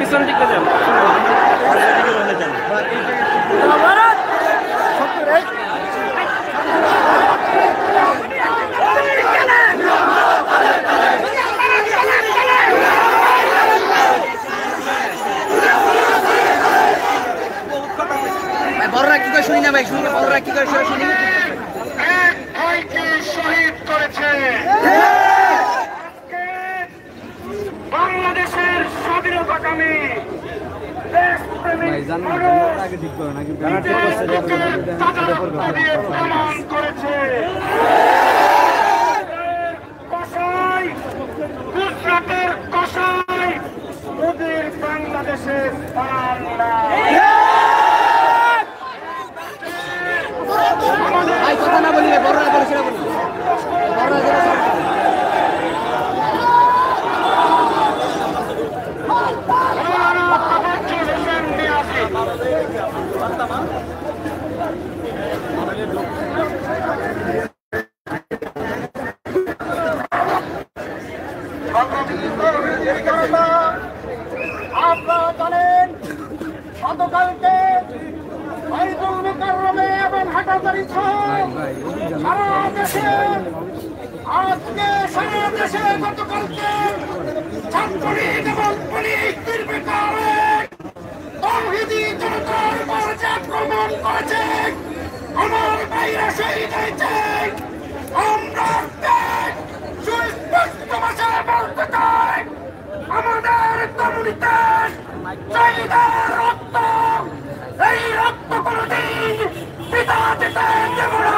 পিছন দিকে যান। বড়রা কি করে শুনি না ভাই, শুনি বড়রা কি করে শুনি। শহীদ করেছে বাংলাদেশের স্বাধীনতাকামী প্রমাণ করেছে। কসাই গুজরাটের কসাই ওদের বাংলাদেশের কথা না বলিলে বড়রা বলে সেটা বলি। আপনারা জানেন গতকালকে বাইতুল মুকাররমে এবং হাটাজারি সারা দেশে আজকে সারা দেশে গতকালকে ছাত্রলীগ এবং পুলিশ নির্বিচারে তাওহীদি জনতার উপর যে আক্রমণ করেছে, আমার ভাইরা শহীদ হয়েছে। আমরা সুস্পষ্ট ভাষায় বলতে চাই, আমাদের কমিউনিটির শহীদের রক্ত, এই রক্ত কোনদিন পিতা যেতে দেব না।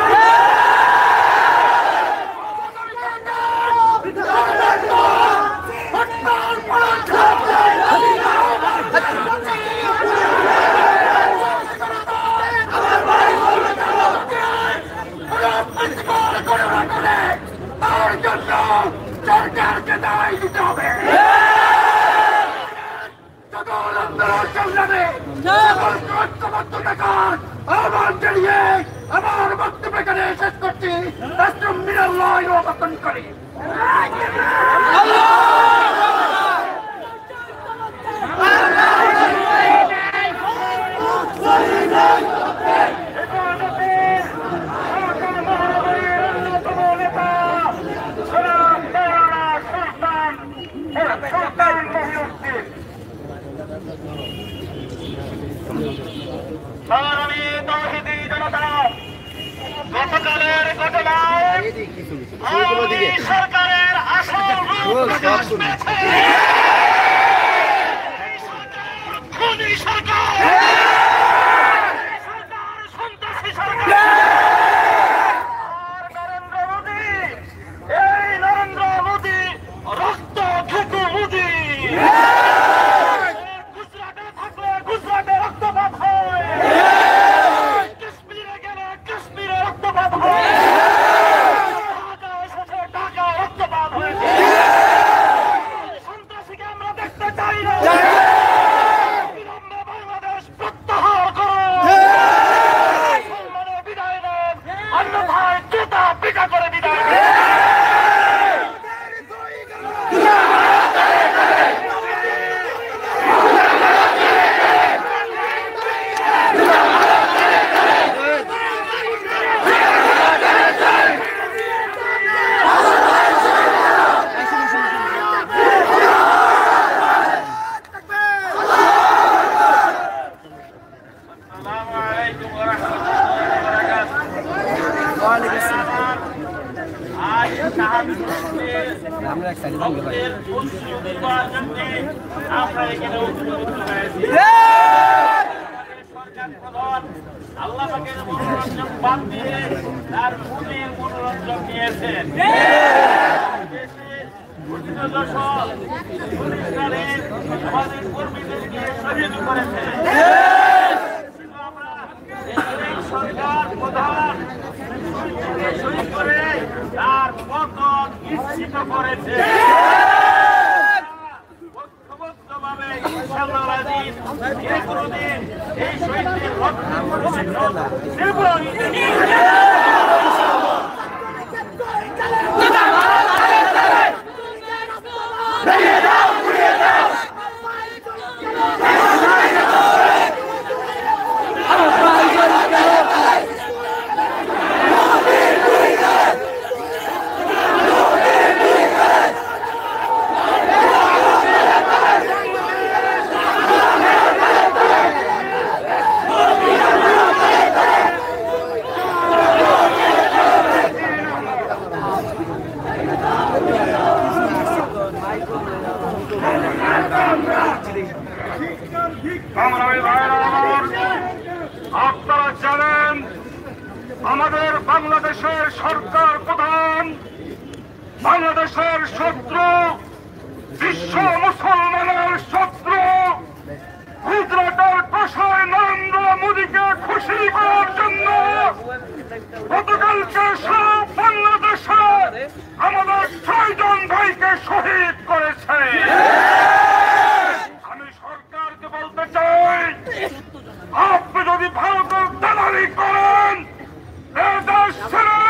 তার জন্য সরকারকে দায় দিতে হবে। সকল আন্দোলন সংগ্রামে ঐক্যবদ্ধ থাকার আহ্বান জানিয়ে আমার বক্তব্য এখানে শেষ করছি। রাষ্ট্র মিনাল্লাহ অবতন করি। গতকালের ঘটনায় সরকারের আসল রূপ প্রকাশ পেয়েছে। সরকার সন্ত্রাসী সরকার। নরেন্দ্র মোদী রক্ত খেকু মোদী। গুজরাটে থাকলে গুজরাটে রক্তপাত হয়, কাশ্মীরে গেলে কাশ্মীরে রক্তপাত হয়, ঢাকা এসেছে ঢাকা রক্তপাত হয়েছে। সন্ত্রাসীকে আমরা দেখতে চাই না। বিলম্বে বাংলাদেশ প্রত্যাহার করো, বিদায় দেন, অন্যথায় জুতা পিটা করে বিদায় দেন। আল্লাহ পাকের মনোরঞ্জন বাদ দিয়ে তার মুমিন মনোরঞ্জন নিয়েছেন। আমাদের কর্মীদেরকে শহীদ করেছে। সরকার প্রধান শহীদ করে তার পতন নিশ্চিত করেছে। ঐক্যবদ্ধভাবে ইনশাআল্লাহ আজিজ কোনদিন এই শহীদদের রক্ত ভাইরা আমার, আপনারা জানেন আমাদের বাংলাদেশের সরকার প্রধান, বাংলাদেশের শত্রু, বিশ্ব মুসলমানের শত্রু গুজরাটের প্রশয় নরেন্দ্র মোদীকে খুশি করার জন্য গতকালকে সব বাংলাদেশে আমাদের 6 জন ভাইকে শহীদ করেছে। আমি সরকারকে বলতে চাই, আপনি যদি ভারতের দালালি করেন, এই দেশ ছেড়ে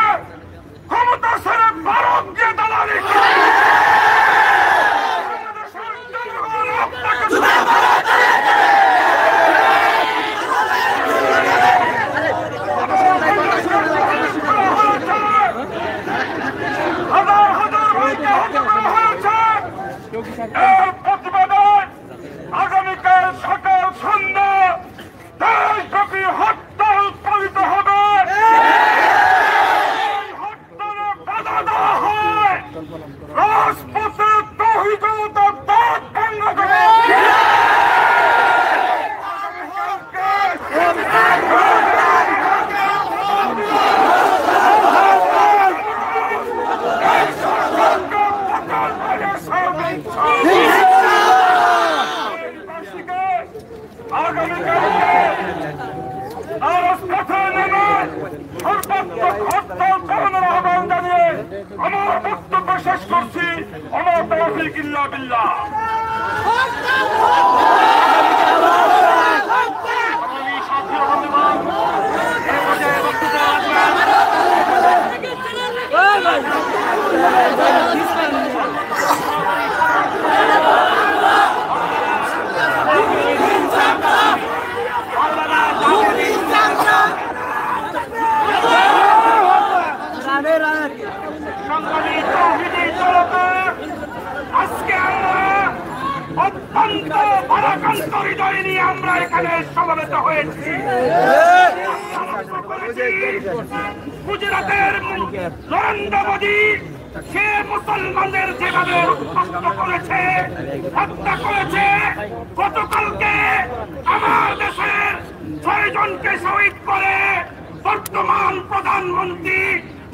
ক্ষমতা ছেড়ে ভারত দিয়ে দালালি করেন, বাংলাদেশের জনগণ আপনাকে হাজার হাজার ভাইকে হত্যা করা হয়েছে। এর প্রতিবাদে আগামীকাল সকাল সন্ধ্যা দেশব্যাপী হরতাল পালিত হবে। হরতালে বাধা দেওয়া হয়, রাজপথে তৌহিদ ও দাঁত ভাঙা করে। আমার বক্তব্য শেষ করছি। আমার তৌফিক ইল্লা বিল্লাহ। আজকে আমরা অত্যন্ত ভারাক্রান্ত হৃদয় নিয়ে আমরা এখানে সমবেত হয়েছি। গুজরাটের নরেন্দ্র মোদী সে মুসলমানদের যেভাবে উৎপন্ন করেছে, হত্যা করেছে, গতকালকে আমার দেশের 6 জনকে শহীদ করে বর্তমান প্রধানমন্ত্রী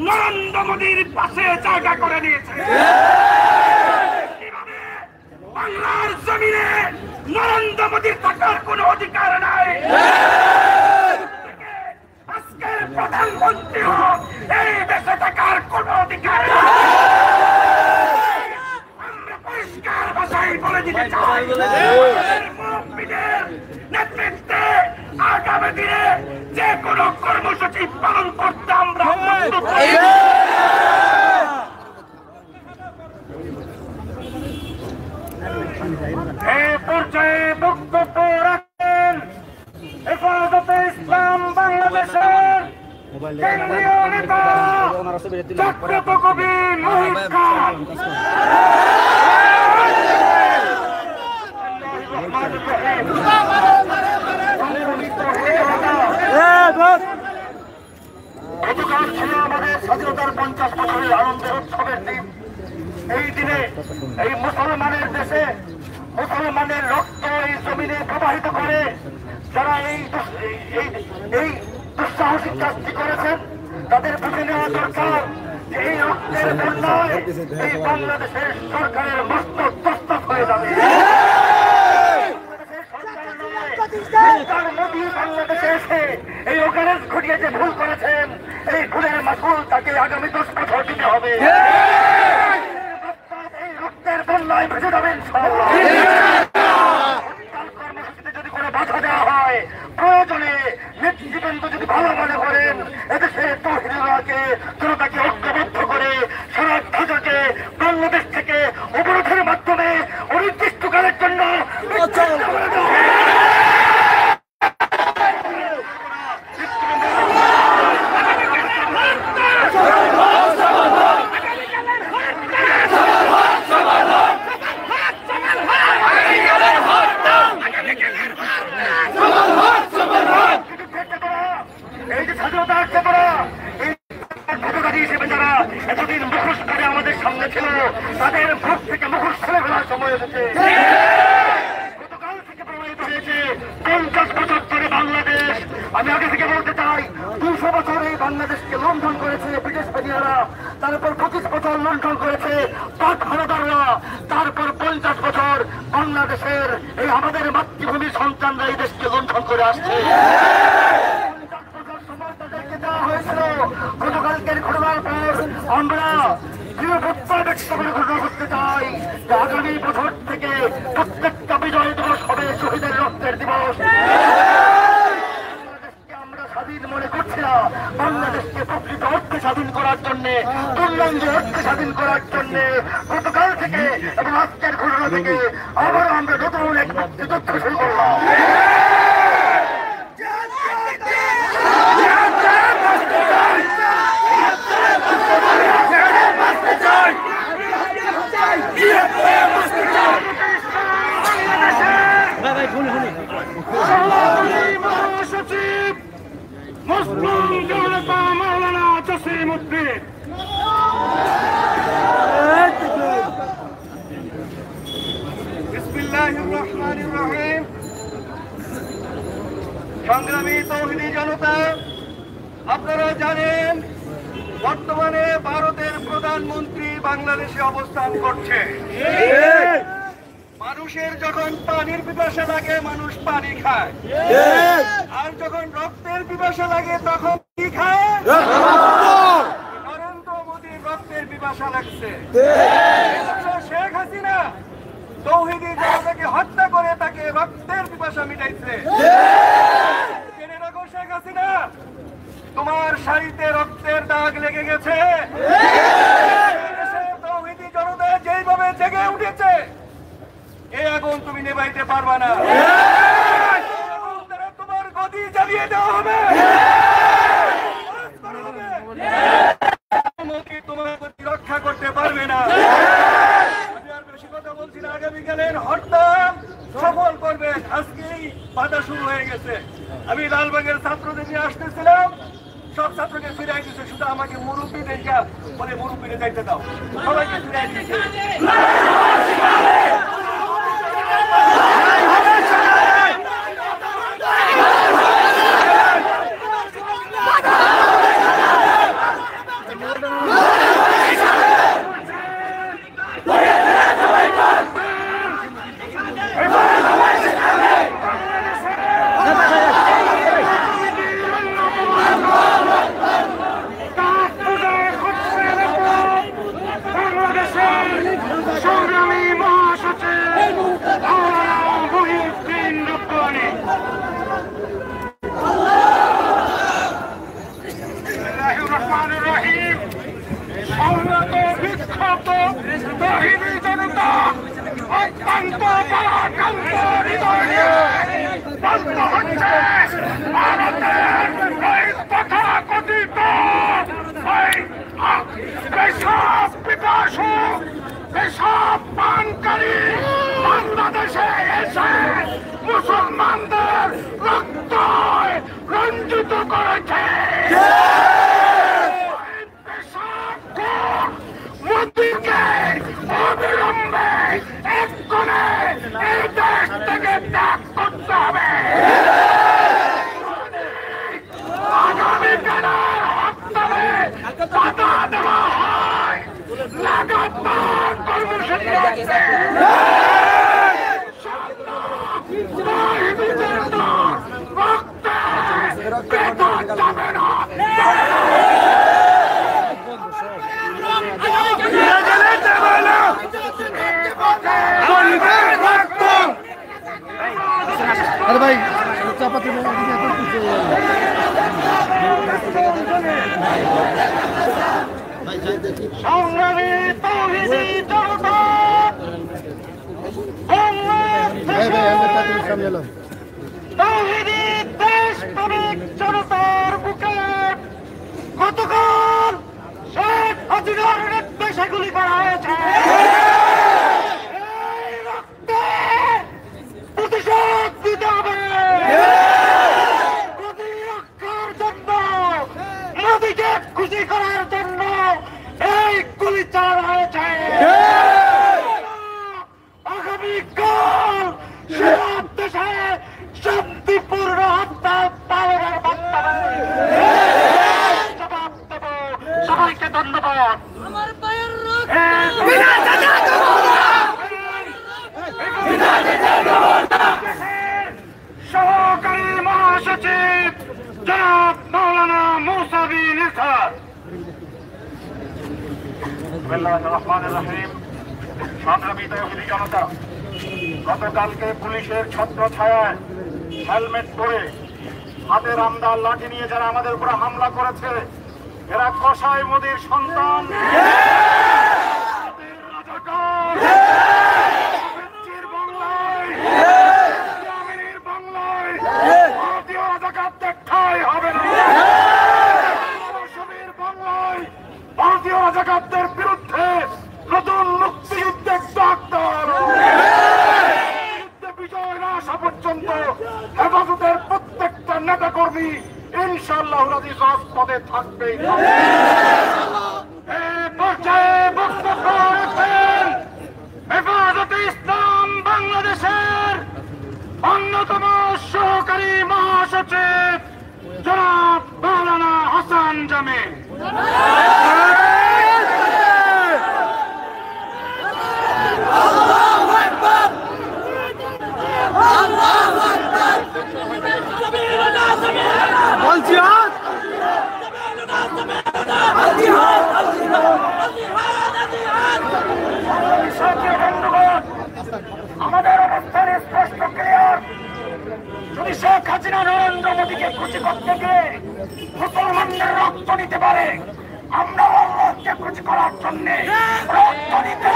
নরেন্দ্র মোদীর পাশে জায়গা করে নিয়েছে। বাংলার জমিনে নরেন্দ্র মোদীর থাকার কোন অধিকার নাই। আজকের প্রধানমন্ত্রীও এই দেশে থাকার কোন অধিকার নাই। আমরা পরিষ্কার ভাষায় বলে দিতে চাই, মুরব্বীদের নেতৃত্বে আগামী দিনে যে কোনো কর্মসূচি পালন করতে আমরা প্রস্তুত। এই পর্যায়ে বক্তব্য রাখেন হেফাজতে ইসলাম বাংলাদেশের কেন্দ্রীয় নেতা জাগ্রত কবি মুহিত খান। গতকাল ছিল আমাদের স্বাধীনতার 50 বছরের আনন্দের উৎসবের দিন। এই দিনে এই মুসলমানের দেশে মুসলমানের রক্ত এই জমিনে প্রবাহিত করে যারা এই দুঃসাহসিক কাজটি করেছেন, তাদের বুঝে নেওয়া দরকার যে এই রক্তের বন্যায় এই বাংলাদেশের সরকারের মস্তক তস্তক হয়ে যাবে। মোদী বাংলাদেশে এসে এই অকারেন্স ঘটিয়ে যে ভুল করেছেন, এই ভুলের মাসুল তাকে আগামী 10 বছর দিতে হবে। এই রক্তের বন্যায় ভেসে যাবেন। কর্মসূচিতে যদি কোনো বাধা দেওয়া হয়, প্রয়োজনে নেতৃবৃন্দ যদি ভালো মনে করেন এদেশে তৌহিদুল্লাহকে জনতাকে ঐক্যবদ্ধ করে সারা ঢাকাকে বাংলাদেশ থেকে অবরোধের মাধ্যমে অনির্দিষ্টকালের জন্য এতদিন মুখোশ করে আমাদের সামনে ছিল, তাদের মুখ থেকে মুখোশ খুলে ফেলার সময় এসেছে। গতকাল থেকে প্রমাণিত হয়েছে 50 লুণ্ঠন করেছে ব্রিটিশ বাহিনীরা, তারপর 25 বছর লুণ্ঠন করেছে পাক হানাদাররা, তারপর 50 বছর বাংলাদেশের এই আমাদের মাতৃভূমির সন্তানরা এই দেশকে লুণ্ঠন করে আসছে। 50 বছর সময় তাদেরকে দেওয়া হয়েছিল। গতকালকের ঘটনার পর আমরা ঘোষণা করতে চাই যে আগামী বছর থেকে প্রত্যেকটা বিজয় দিবস হবে শহীদের রক্তের দিবস। আমরা স্বাধীন মনে করছি না, বাংলাদেশকে প্রকৃত অর্থে স্বাধীন করার জন্য, পূর্ণাঙ্গ অর্থে স্বাধীন করার জন্য গতকাল থেকে এবং আজকের ঘটনা থেকে আবারও আমরা নতুন এক মুক্তিযুদ্ধ শুরু করলাম। মহাসচিব মুসলিম জনতা মাওলানা জসিম উদ্দিন, বিসমিল্লাহির রহমানির রহিম। সংগ্রামী তৌহিদি জনতা, আপনারা জানেন বর্তমানে ভারতের প্রধানমন্ত্রী বাংলাদেশে অবস্থান করছে। মানুষের যখন পানির পিপাসা লাগে মানুষ পানি খায়, আর যখন রক্তের পিপাসা লাগে তখন কি খায়? নরেন্দ্র মোদীর রক্তের পিপাসা লাগছে। শেখ হাসিনা তৌহিদি জনতাকে হত্যা করে তাকে রক্তের পিপাসা মিটাইছে। জেনে রাখো শেখ হাসিনা, তোমার শাড়িতে রক্তের দাগ লেগে গেছে। তৌহিদি জনতা যেইভাবে জেগে উঠেছে এই আগুন তুমি নেভাইতে পারবা না। তোমার গদি জ্বালিয়ে দেওয়া হবে, তোমার গতি রক্ষা করতে পারবে না। আমি আর বেশি কথা বলছি না, আগামীকালের হরতাল সফল করবে। আজকেই বাধা শুরু হয়ে গেছে। আমি লালবাগের ছাত্রদের নিয়ে আসতেছিলাম, সব ছাত্রকে ফিরাই দিচ্ছে, শুধু আমাকে মুরব্বী দেখা বলে মুরব্বীরে যাইতে দাও, সবাইকে ফিরাই দিচ্ছে। বাংলাদেশে এসে মুসলমানদের রক্ত রঞ্জিত করেছে। মোদীকে অবিলম্বে এক্ষণে এই দেশ থেকে ত্যাগ করতে হবে। আগামীকালের হরতালে বাধা দেওয়া হয়, লাগাতার কর্মসূচি আছে। अरे भाई चापाती সংগ্রামী তৌহিদি জনতা, তৌহিদি দেশপ্রেমিক জনতার বুকে গতকাল শেখ হাসিনার নির্দেশে গুলি করা হয়েছে। এই রক্তের প্রতিশোধ দিতে হবে। মোদী রক্ষার জন্য, মোদীকে খুশি করার জন্য এই গুলি চালানো হয়েছে। আগামীকাল সারা দেশে শান্তিপূর্ণ হত্যা পালনের মাধ্যমে জবাব বিসমিল্লাহির রহমানির রহিম। সংগ্রামী তৌহিদি জনতা, গতকালকে পুলিশের ছত্র ছায়ায় হেলমেট পরে হাতে রামদার লাঠি নিয়ে যারা আমাদের উপরে হামলা করেছে, এরা কসাই মোদির সন্তান, ভারতীয় রাজাকারদের ঠাঁই হবে না। ভারতীয় রাজাকারদের বিরুদ্ধে নতুন মুক্তিযুদ্ধের ডাক দেওয়া, বিজয় না আসা পর্যন্ত হেফাজতের প্রত্যেকটা নেতা কর্মী ইনশাআল্লাহ রাজপথে থাকবেই। হেফাজতে ইসলাম বাংলাদেশের অন্যতম সহকারী মহাসচিব জনাব মাওলানা হাসান জামি। আমাদের অবস্থান স্পষ্ট ক্লিয়ার। যদি শেখ হাসিনা নরেন্দ্র মোদীকে খুশি করতে গিয়ে মুসলমানদের রক্ত নিতে পারে, আমরা আল্লাহকে খুশি করার জন্য রক্ত নিতে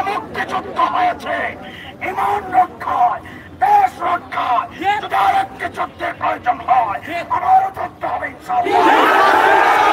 মুক্তিযুদ্ধ হয়েছে ইমান রক্ষায়, দেশ রক্ষায়। যদি আরেকটি যুদ্ধের প্রয়োজন হয়, আমারও যুদ্ধ হবে ইনশাআল্লাহ।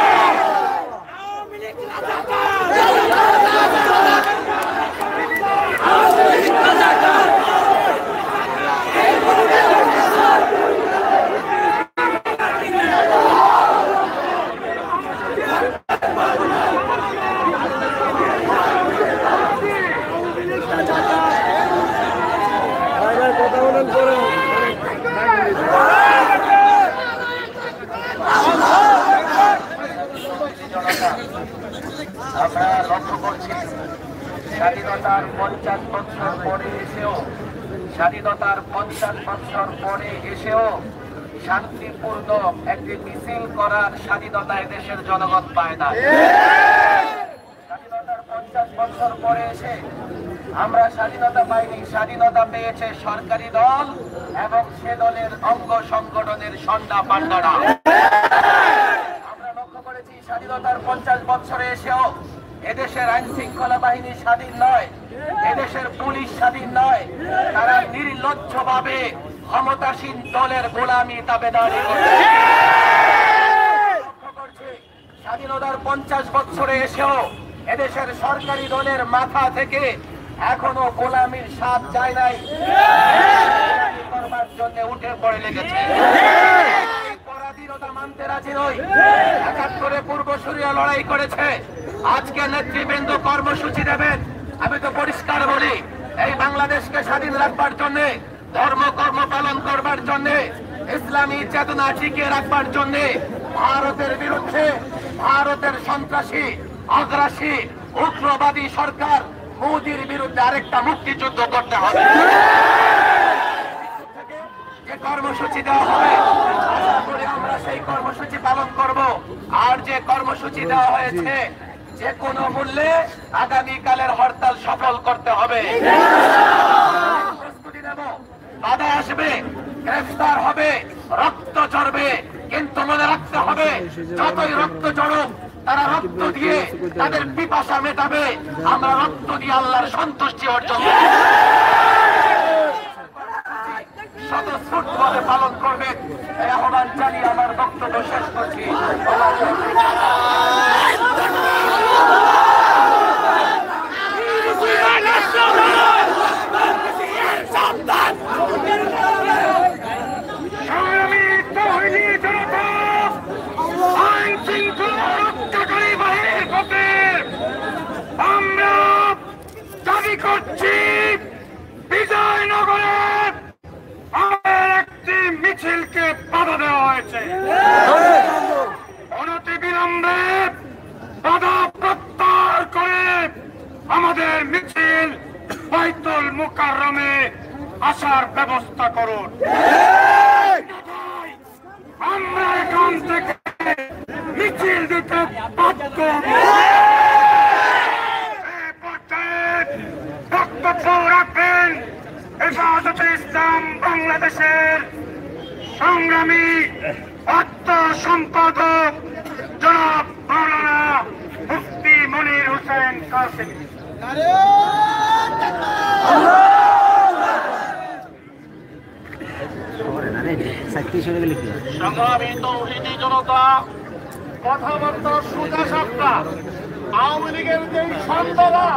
আমরা লক্ষ্য করছি স্বাধীনতার 50 বছর পরে এসেও, স্বাধীনতার 50 বছর পরে এসেও শান্তিপূর্ণ একটি মিছিল করার স্বাধীনতা দেশের জনগণ পায় না। স্বাধীনতার 50 বছর পরে এসে আমরা স্বাধীনতা পাইনি, স্বাধীনতা পেয়েছে সরকারি দল এবং সে দলের অঙ্গ সংগঠনের সন্ধ্যা পান্ডারা। আমরা লক্ষ্য করেছি স্বাধীনতার 50 বছরে এসেও এদেশের আইন শৃঙ্খলা বাহিনী স্বাধীন নয়, এদেশের পুলিশ স্বাধীন নয়। তারা নির্লজ্জভাবে ক্ষমতাসীন দলের গোলামি তাবেদারি করছে। লক্ষ্য করছি স্বাধীনতার 50 বছরে এসেও এদেশের সরকারি দলের মাথা থেকে এখনো গোলামির স্বাদ যায় নাই, করবার জন্য উঠে পড়ে লেগেছে। পরাধীনতা মানতে রাজি নই। ৭১ পূর্বসূরিয়া লড়াই করেছে, আজকে নেতৃবৃন্দ কর্মসূচি দেবেন। আমি তো পরিষ্কার বলি, এই বাংলাদেশকে স্বাধীন রাখবার জন্য, ধর্ম কর্ম পালন করবার জন্য, ইসলামী চেতনা টিকিয়ে রাখবার জন্য ভারতের বিরুদ্ধে, ভারতের সন্ত্রাসী আগ্রাসী উগ্রবাদী সরকার মোদির বিরুদ্ধে আরেকটা মুক্তিযুদ্ধ করতে হবে। যে কর্মসূচি দেওয়া হবে আশা করি আমরা সেই কর্মসূচি পালন করব। আর যে কর্মসূচি দেওয়া হয়েছে যে কোনো মূল্যে আগামীকালের হরতাল সফল করতে হবে। প্রস্তুতি নেব, বাধা আসবে, গ্রেফতার হবে, রক্ত ঝরবে, কিন্তু মনে রাখতে হবে যতই রক্ত ঝরুক তারা রক্ত দিয়ে তাদের পিপাসা মেটাবে, আমরা রক্ত দিয়ে আল্লাহর সন্তুষ্টি অর্জন স্বতঃস্ফূর্তভাবে পালন করবেন। এই আহ্বান জানিয়ে আমার বক্তব্য শেষ করছি। আমরা দাবি করছি বিজয়নগরে একটি মিছিলকে বাধা দেওয়া হয়েছে। অনতিবিলম্বে বাধা প্রত্যাহার করে আমাদের মিছিল বাইতুল মুকাররমে আসার ব্যবস্থা করুন। আমরা এখান থেকে মিছিল দিতে বাধ্য। বক্তব্য রাখবেন হেফাজতে ইসলাম বাংলাদেশের সংগ্রামী অর্থ সম্পাদক জনাব মাওলানা মুফতি মনির হোসেন কাসেমী। সংগ্রামী তৌহিদি জনতা, কথাবার্তা সোজা সাপটা। আওয়ামী লীগের যে সন্তানরা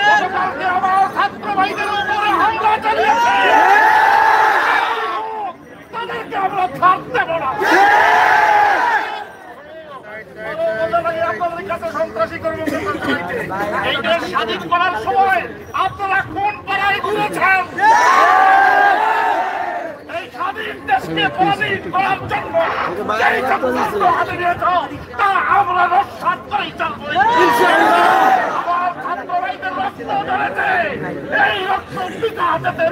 গতকালকে আমার ছাত্র ভাইদের উপরে হামলা চালিয়েছে, তাদেরকে আমরা ছাড় দেব না। আপনাদের কাছে সন্ত্রাসী কর্মকর্তা এই দেশ স্বাধীন করার সময় আপনারা কোন পাড়ায় ঘুরেছেন? এই স্বাধীন দেশকে পরাধীন করার জন্য যেই চক্রান্ত হাতে নিয়েছ, তা আমরা রক্ষা করেই চালবো। আমার ছাত্র ভাইদের রক্ত ধরেছে, এই রক্ত পিতা হাতে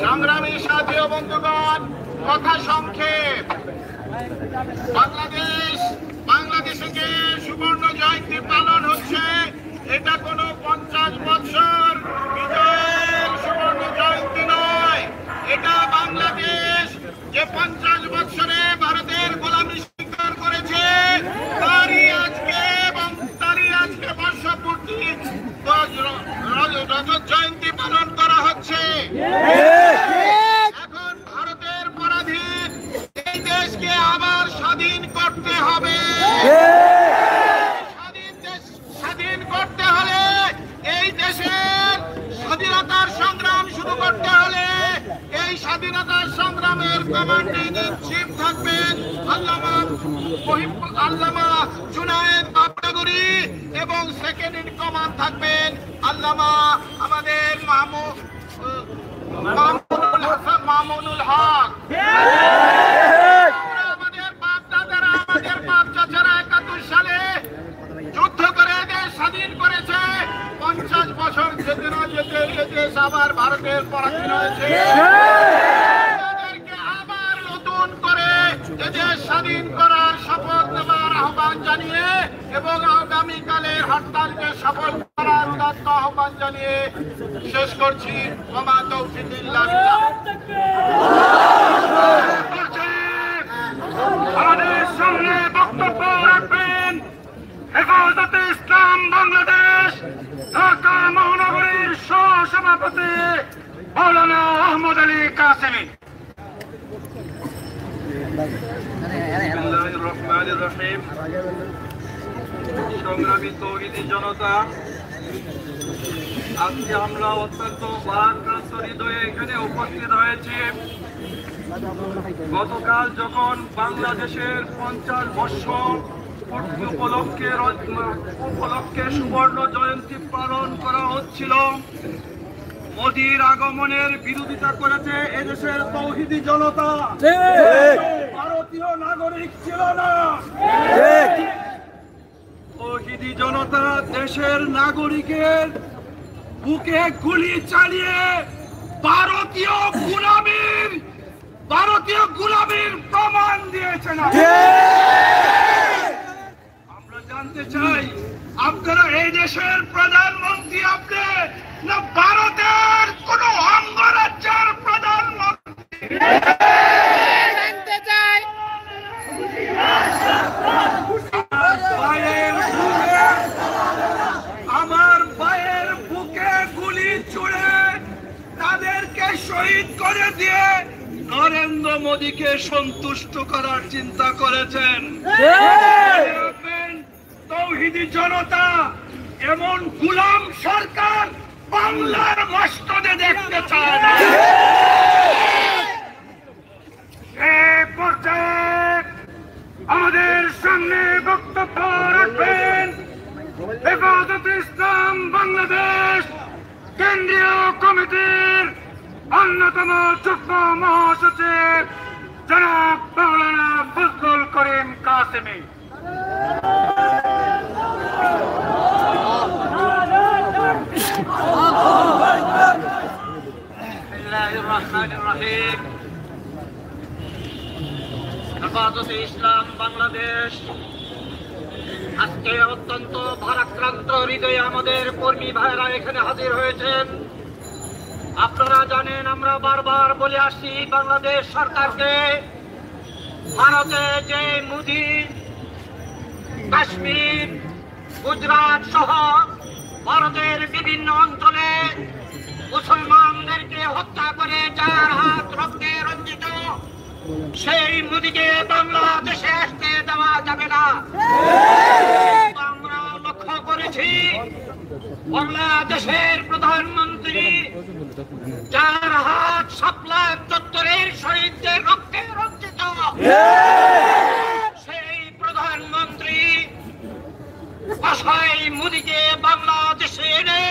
সংগ্রামী সাথী ও বন্ধুগণ, কথা সংক্ষেপ। বাংলাদেশে যে সুবর্ণ জয়ন্তী পালন হচ্ছে, এটা কোনো 50 বছর বিজয়ের সুবর্ণ জয়ন্তী নয়। এটা বাংলাদেশ যে 50 বছরে ভারতের গোলামি স্বীকার করেছে, তারই আজকে বর্ষপূর্তি রজত জয়ন্তী পালন করা হচ্ছে। এখন ভারতের পরাধীন এই দেশকে আবার স্বাধীন করতে হবে। স্বাধীন করতে হলে, এই দেশের স্বাধীনতার সংগ্রাম শুরু করতে হলে, এই স্বাধীনতার সংগ্রামের কমান্ডিং ইন চিফ থাকবেন আল্লামা জুনায়েদ বাবনগরী এবং সেকেন্ড ইন কমান্ড থাকবেন আল্লামা আমাদের মামুনুল হক। আমাদের বাপ দাদারা, আমাদের বাপ চাচারা 71 সালে যুদ্ধ করে দেশ স্বাধীন করেছে। 50 বছর যেতে না যেতে দেশ আবার ভারতের পরাধীন হয়েছে। তাদেরকে আবার নতুন করে দেশ স্বাধীন করার শপথ নেওয়ার আহ্বান জানিয়ে এবং আগামীকালের হরতালকে সফল করার উদাত্ত আহ্বান জানিয়ে শেষ করছি। ওমা তৌফিক ইল্লা বিল্লাহ। আমাদের সামনে বক্তব্য রাখবেন হেফাজতে ইসলাম বাংলাদেশ ঢাকা মহানগরীর সহ-সভাপতি মাওলানা আহমদ আলী কাসেমী। বিসমিল্লাহির রহমানির রহিম। সংগ্রামী তৌহিদি জনতা, আজকে আমরা অত্যন্ত ভারাক্রান্ত হৃদয়ে এখানে উপস্থিত হয়েছি। গতকাল যখন বাংলাদেশের 50 বৎসর উপলক্ষে সুবর্ণ জয়ন্তী পালন করা হচ্ছিল, মোদির আগমনের বিরোধিতা করেছে এদেশের তৌহিদি জনতা। ভারতীয় নাগরিক ছিল না। তৌহিদি জনতা দেশের নাগরিকের বুকে গুলি চালিয়ে ভারতীয় গুলামির প্রমাণ দিয়েছে না। আমরা জানতে চাই, আপনারা এই দেশের প্রধানমন্ত্রী আপনি না ভারতের কোন অঙ্গরাজ্যের প্রধানমন্ত্রী? জানতে চাই। আমার ভাইয়ের বুকে গুলি ছুড়ে তাদেরকে শহীদ করে দিয়ে নরেন্দ্র মোদীকে সন্তুষ্ট করার চিন্তা করেছেন। তৌহিদি জনতা, এমন গুলাম সরকার বাংলার মস্তদে দেখতে চায় না। এই পর্যায়ে আমাদের সামনে বক্তব্য রাখবেন হেফাজতে ইসলাম বাংলাদেশ কেন্দ্রীয় কমিটির অন্যতম যুগ্ম মহাসচিব জনাব মাওলানা ফজলুল করিম কাসেমি। হেফাজতে ইসলাম বাংলাদেশ আজকে অত্যন্ত ভারাক্রান্ত হৃদয়ে আমাদের কর্মী ভাইরা এখানে হাজির হয়েছেন। আপনারা জানেন, আমরা বারবার বলে আসছি বাংলাদেশ সরকারকে, ভারতে যে মোদি কাশ্মীর, গুজরাট সহ ভারতের বিভিন্ন অঞ্চলে মুসলমানদেরকে হত্যা করে যার হাত রক্তে রঞ্জিত, সেই মোদিকে বাংলাদেশে আসতে দেওয়া যাবে না। আমরা লক্ষ্য করেছি বাংলাদেশের প্রধানমন্ত্রী যার হাত শাপলা চত্বরের শহীদদের রক্তে রঞ্জিত, সেই প্রধানমন্ত্রী আশাই মোদিকে বাংলাদেশে এনে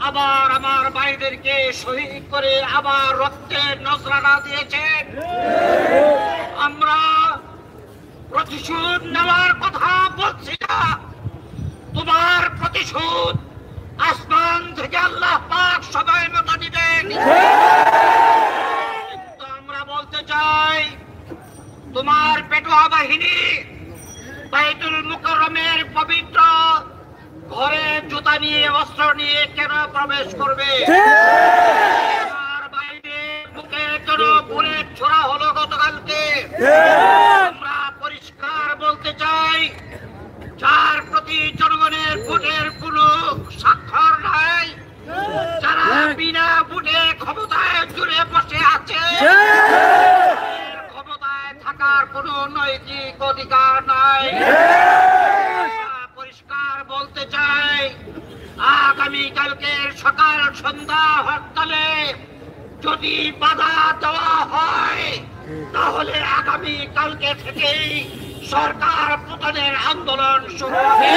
আবার আমার ভাইদেরকে শহীদ করে আবার রক্তের নজরানা দিয়েছেন। আমরা প্রতিশোধ নেওয়ার কথা বলছি না, তোমার প্রতিশোধ আসমান থেকে আল্লাহ পাক সময় মতো দিবেন। কিন্তু আমরা বলতে চাই, তোমার পেটুয়া বাহিনী বাইতুল মুকাররমের পবিত্র ঘরে জুতা নিয়ে অস্ত্র নিয়ে কেন প্রবেশ করবে? বাইরে বুকে কেন বুলেট ছোড়া হলো গতকালকে? আমরা পরিষ্কার বলতে চাই, যার প্রতি জনগণের ভোটের কোনো স্বাক্ষর নাই, যারা বিনা ভোটে ক্ষমতায় জুড়ে বসে আছে, ক্ষমতায় থাকার কোনো নৈতিক অধিকার নাই। পরিষ্কার বলতে চাই, আগামীকালকের সকাল সন্ধ্যা হরতালে যদি বাধা দেওয়া হয়, তাহলে আগামী কালকে থেকেই সরকার পতনের আন্দোলন শুরু হবে।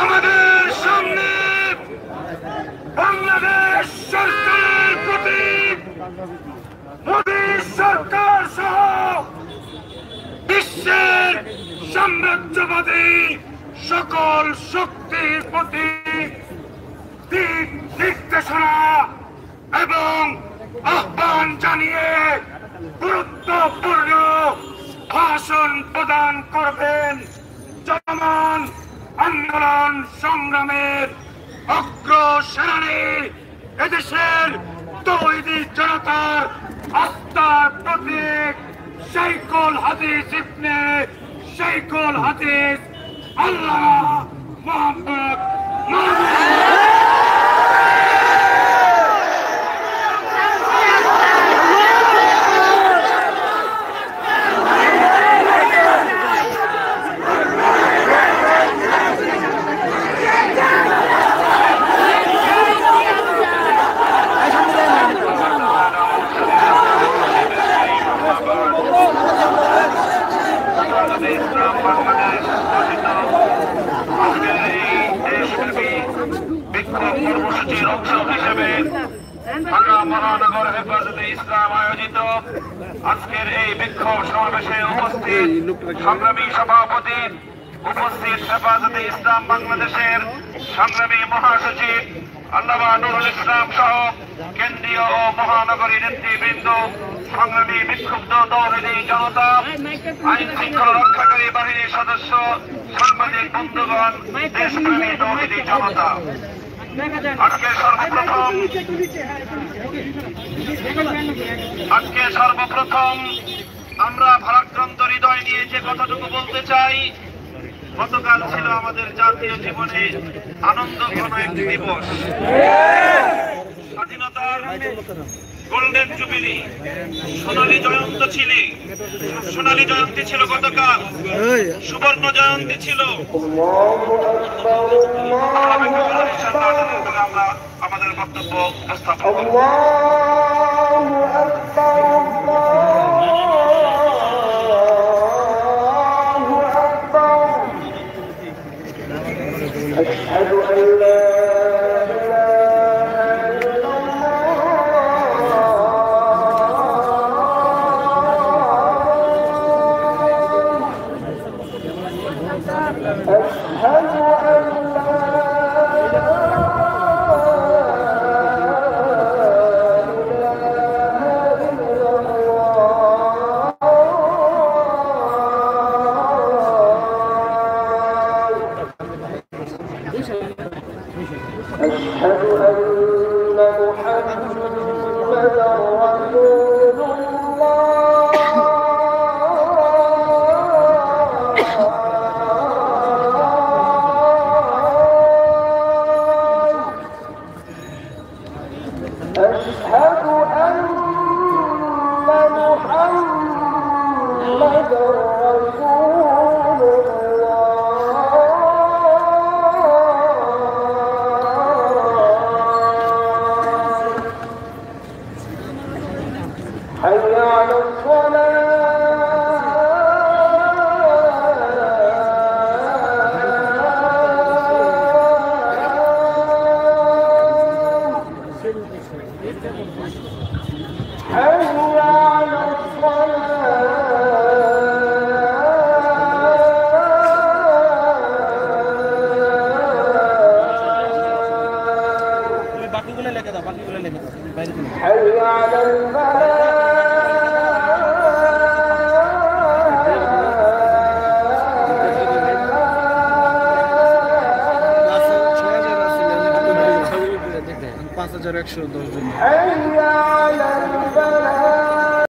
আমাদের সামনে বাংলাদেশ সরকারের প্রতি মোদী সরকার সহ বিশ্বের সাম্রাজ্যবাদী সকল শক্তির প্রতি দিক নির্দেশনা এবং আহ্বান জানিয়ে গুরুত্বপূর্ণ ভাষণ প্রদান করবেন চলমান আন্দোলন সংগ্রামের অগ্রসেনানী, এদেশের তৌহিদি জনতার আস্থার প্রতীক শাইখুল হাদিস ইবনে শাইখুল হাদিস আল্লামা মুহাম্মদ কর্মসূচির অংশ হিসেবে ঢাকা মহানগর হেফাজতে ইসলাম আয়োজিত আজকের এই বিক্ষোভ সমাবেশে উপস্থিত সংগ্রামী সভাপতি, উপস্থিত হেফাজতে ইসলাম বাংলাদেশের সংগ্রামী মহাসচিব আল্লামা নুরুল ইসলাম সহ কেন্দ্রীয় ও মহানগরী নেতৃবৃন্দ, সংগ্রামী বিক্ষুব্ধ তৌহিদি জনতা, আইন শৃঙ্খলা রক্ষাকারী বাহিনীর সদস্য, সাংবাদিক বন্ধুগণ, দেশপ্রেমী তৌহিদি জনতা, আজকে সর্বপ্রথম আমরা ভারাক্রান্ত হৃদয় নিয়ে যে কথাটুকু বলতে চাই, গতকাল ছিল আমাদের জাতীয় জীবনে আনন্দ ঘন একটি দিবস। স্বাধীনতার গোল্ডেন জুবিলি, সোনালী জয়ন্তী ছিল গতকাল, সুবর্ণ জয়ন্তী ছিল। আমরা আমাদের বক্তব্য উপস্থাপন করব। أشهد أن لا حي على الفلاح